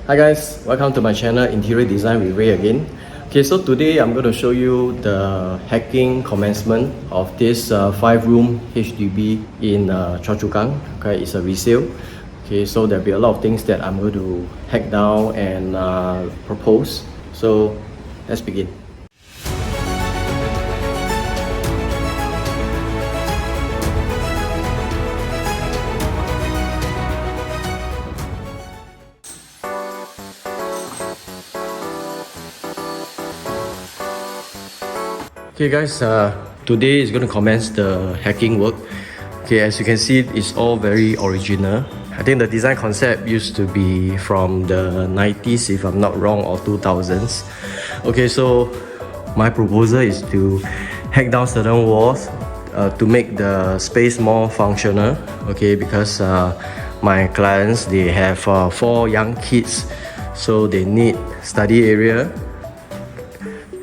Hi guys, welcome to my channel Interior Design with Ray again. Okay, so today I'm going to show you the hacking commencement of this 5-room HDB in Choa Chu Kang. Okay, it's a resale. Okay, so there'll be a lot of things that I'm going to hack down and propose. So let's begin. Okay guys, today is going to commence the hacking work. Okay, as you can see, it's all very original. I think the design concept used to be from the 90s, if I'm not wrong, or 2000s. Okay, so my proposal is to hack down certain walls to make the space more functional. Okay, because my clients, they have 4 young kids, so they need study area.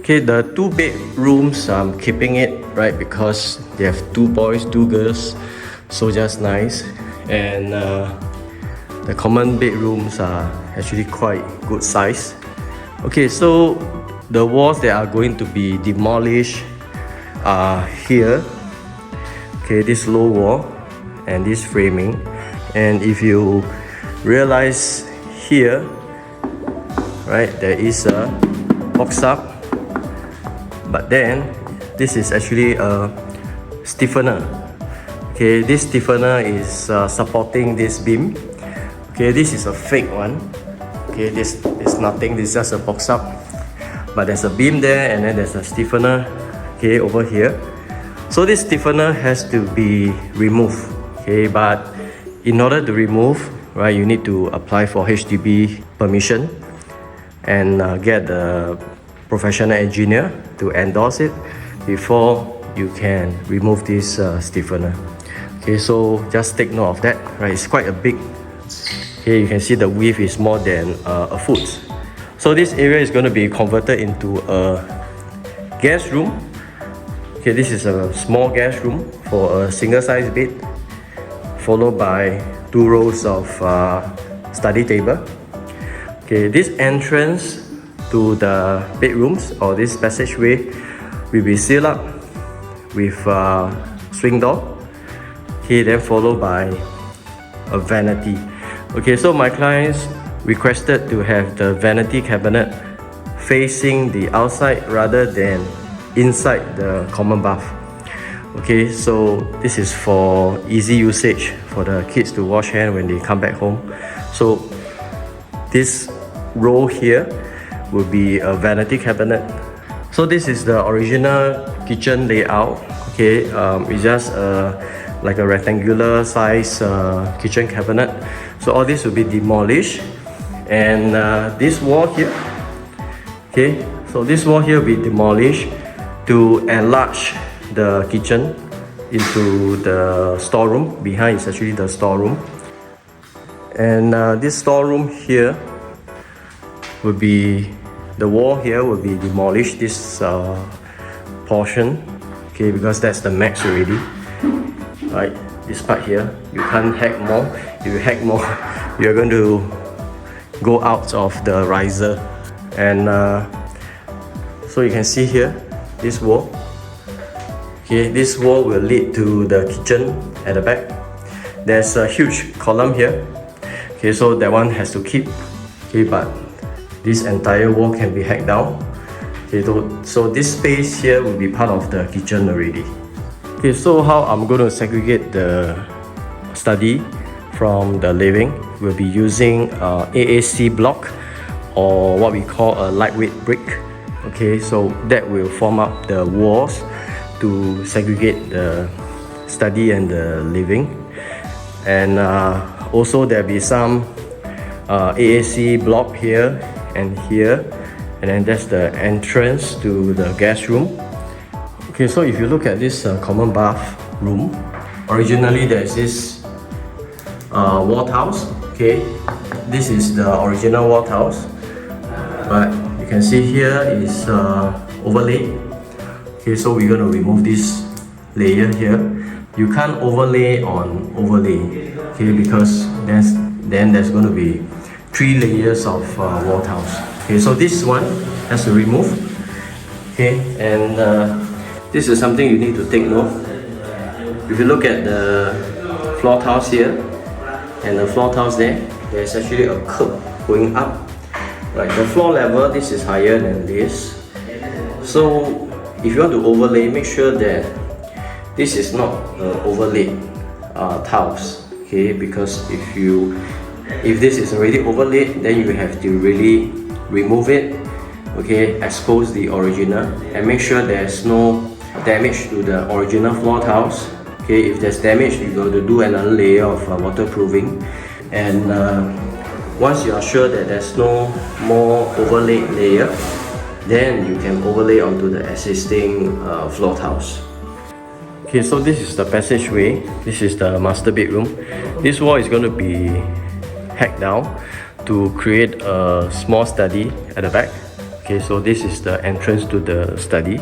Okay, the 2 bedrooms, I'm keeping it, right, because they have 2 boys, 2 girls, so just nice. And the common bedrooms are actually quite good size. Okay, so the walls that are going to be demolished are here. Okay, this low wall and this framing. And if you realize here, right, there is a box up. But then this is actually a stiffener. Okay, this stiffener is supporting this beam. Okay, this is a fake one. Okay, this is nothing, this is just a box up. But there's a beam there and then there's a stiffener, okay, over here. So this stiffener has to be removed. Okay, but in order to remove, right, you need to apply for HDB permission and get the professional engineer to endorse it before you can remove this stiffener. Okay, so just take note of that, right? It's quite a big. Okay, you can see the width is more than a foot. So this area is going to be converted into a guest room. Okay, this is a small guest room for a single size bed, followed by 2 rows of study table. Okay, this entrance to the bedrooms or this passageway will be sealed up with a swing door. Okay, then followed by a vanity. Okay, so my clients requested to have the vanity cabinet facing the outside rather than inside the common bath. Okay, so this is for easy usage for the kids to wash hands when they come back home. So this row here will be a vanity cabinet. So this is the original kitchen layout. Okay, it's just like a rectangular size kitchen cabinet. So all this will be demolished, and this wall here, okay, so this wall here will be demolished to enlarge the kitchen into the storeroom. Behind is actually the storeroom, and this storeroom here will be, the wall here will be demolished, this portion, okay, because that's the max already, right? This part here, you can't hack more. If you hack more, you're going to go out of the riser. And so you can see here, this wall, okay, this wall will lead to the kitchen at the back. There's a huge column here, okay, so that one has to keep, okay, but this entire wall can be hacked down. Okay, so this space here will be part of the kitchen already. Okay, so how I'm going to segregate the study from the living, we'll be using AAC block, or what we call a lightweight brick. Okay, so that will form up the walls to segregate the study and the living. And also there'll be some AAC block here and here, and then that's the entrance to the guest room. Okay, so if you look at this common bath room, originally there's this wall tiles. Okay, this is the original wall tiles, but you can see here is overlay. Okay, so we're going to remove this layer here. You can't overlay on overlay, okay, because then there's going to be 3 layers of wall tiles. Okay, so this one has to remove. Okay, and this is something you need to take note. If you look at the floor tiles here and the floor tiles there, there's actually a curve going up. Right, the floor level, this is higher than this. So if you want to overlay, make sure that this is not overlaid tiles. Okay, because if this is already overlaid, then you have to really remove it. Okay, expose the original and make sure there's no damage to the original floor tiles. Okay, if there's damage, you got to do another layer of waterproofing. And once you are sure that there's no more overlaid layer, then you can overlay onto the existing floor tiles. Okay, so this is the passageway. This is the master bedroom. This wall is going to be hacked down to create a small study at the back. Okay, so this is the entrance to the study.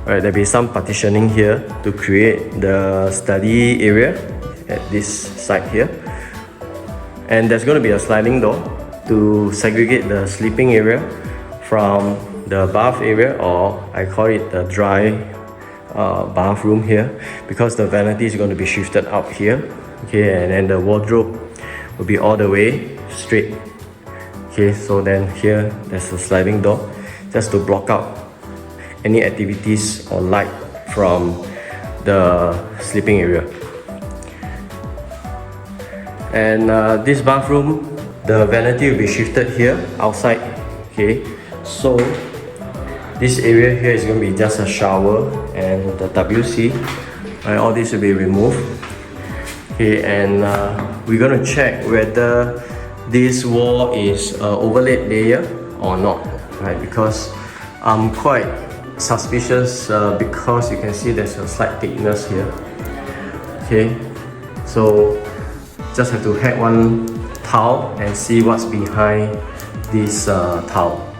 Alright, there'll be some partitioning here to create the study area at this side here. And there's going to be a sliding door to segregate the sleeping area from the bath area, or I call it the dry bathroom here, because the vanity is going to be shifted out here. Okay, and then the wardrobe will be all the way straight. Okay, so then here there's a sliding door just to block out any activities or light from the sleeping area. And this bathroom, the vanity will be shifted here outside. Okay, so this area here is going to be just a shower and the WC. Right, all this will be removed. Okay, and we're going to check whether this wall is overlaid layer or not, right? Because I'm quite suspicious because you can see there's a slight thickness here. Okay, so just have to hack one tile and see what's behind this tile.